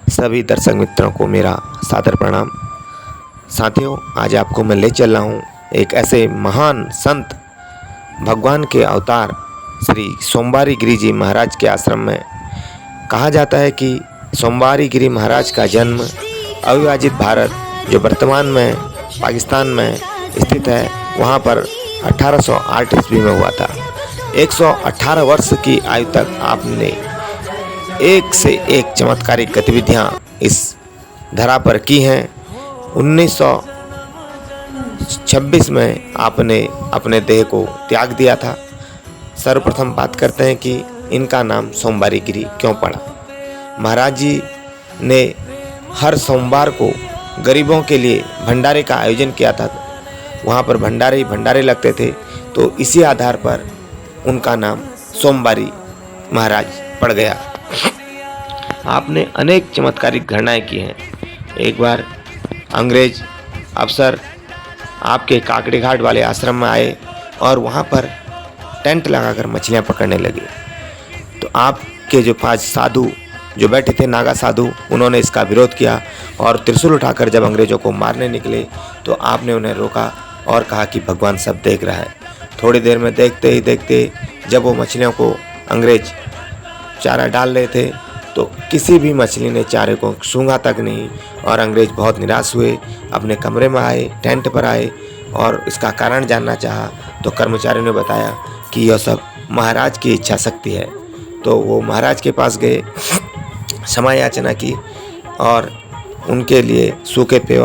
सभी दर्शक मित्रों को मेरा सादर प्रणाम। साथियों, आज आपको मैं ले चल रहा हूँ एक ऐसे महान संत, भगवान के अवतार श्री सोमवारी गिरी जी महाराज के आश्रम में। कहा जाता है कि सोमवारी गिरी महाराज का जन्म अविभाजित भारत, जो वर्तमान में पाकिस्तान में स्थित है, वहाँ पर 1808 ईस्वी में हुआ था। 118 वर्ष की आयु तक आपने एक से एक चमत्कारिक गतिविधियां इस धरा पर की हैं। 1926 में आपने अपने देह को त्याग दिया था। सर्वप्रथम बात करते हैं कि इनका नाम सोमवारी गिरी क्यों पड़ा। महाराज जी ने हर सोमवार को गरीबों के लिए भंडारे का आयोजन किया था। वहाँ पर भंडारे ही भंडारे लगते थे, तो इसी आधार पर उनका नाम सोमवारी महाराज पड़ गया। आपने अनेक चमत्कारिक घटनाएं की हैं। एक बार अंग्रेज अफसर आपके काकड़ी घाट वाले आश्रम में आए और वहाँ पर टेंट लगाकर मछलियाँ पकड़ने लगे। तो आपके जो 5 साधु जो बैठे थे, नागा साधु, उन्होंने इसका विरोध किया और त्रिशूल उठाकर जब अंग्रेज़ों को मारने निकले तो आपने उन्हें रोका और कहा कि भगवान सब देख रहा है। थोड़ी देर में देखते ही देखते जब वो मछलियों को अंग्रेज चारा डाल रहे थे तो किसी भी मछली ने चारे को सूंघा तक नहीं, और अंग्रेज बहुत निराश हुए। अपने कमरे में आए, टेंट पर आए और इसका कारण जानना चाहा तो कर्मचारियों ने बताया कि यह सब महाराज की इच्छा शक्ति है। तो वो महाराज के पास गए, क्षमा याचना की और उनके लिए सूखे पेय,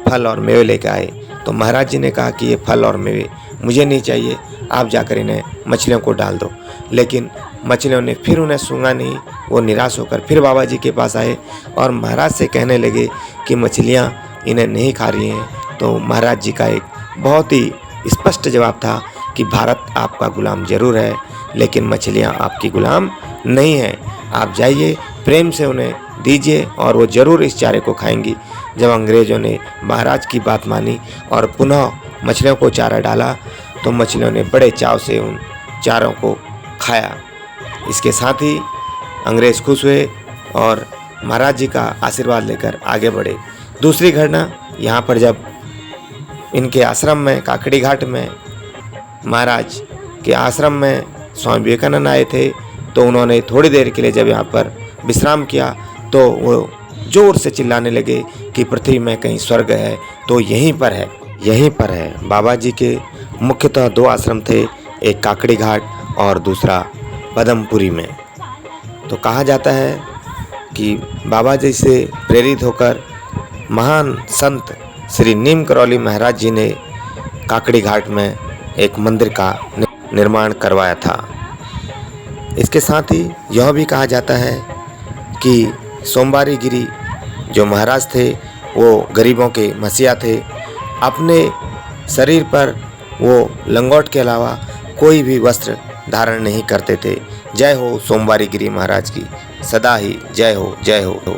फल और मेवे लेकर आए। तो महाराज जी ने कहा कि ये फल और मेवे मुझे नहीं चाहिए, आप जाकर इन्हें मछलियों को डाल दो। लेकिन मछलियों ने फिर उन्हें सूंघा नहीं। वो निराश होकर फिर बाबा जी के पास आए और महाराज से कहने लगे कि मछलियाँ इन्हें नहीं खा रही हैं। तो महाराज जी का एक बहुत ही स्पष्ट जवाब था कि भारत आपका गुलाम जरूर है, लेकिन मछलियाँ आपकी गुलाम नहीं हैं। आप जाइए, प्रेम से उन्हें दीजिए और वो ज़रूर इस चारे को खाएंगी। जब अंग्रेज़ों ने महाराज की बात मानी और पुनः मछलियों को चारा डाला तो मछलियों ने बड़े चाव से उन चारों को खाया। इसके साथ ही अंग्रेज़ खुश हुए और महाराज जी का आशीर्वाद लेकर आगे बढ़े। दूसरी घटना, यहाँ पर जब इनके आश्रम में, काकड़ी घाट में, महाराज के आश्रम में स्वामी विवेकानंद आए थे, तो उन्होंने थोड़ी देर के लिए जब यहाँ पर विश्राम किया तो वो ज़ोर से चिल्लाने लगे कि पृथ्वी में कहीं स्वर्ग है तो यहीं पर है, यहीं पर है। बाबा जी के मुख्यतः 2 आश्रम थे, एक काकड़ी घाट और दूसरा पदमपुरी में। तो कहा जाता है कि बाबा जी से प्रेरित होकर महान संत श्री नीम करौली महाराज जी ने काकड़ी घाट में एक मंदिर का निर्माण करवाया था। इसके साथ ही यह भी कहा जाता है कि सोमवारी गिरी जो महाराज थे वो गरीबों के मसीहा थे। अपने शरीर पर वो लंगोट के अलावा कोई भी वस्त्र धारण नहीं करते थे। जय हो सोमवारी गिरी महाराज की, सदा ही जय हो, जय हो।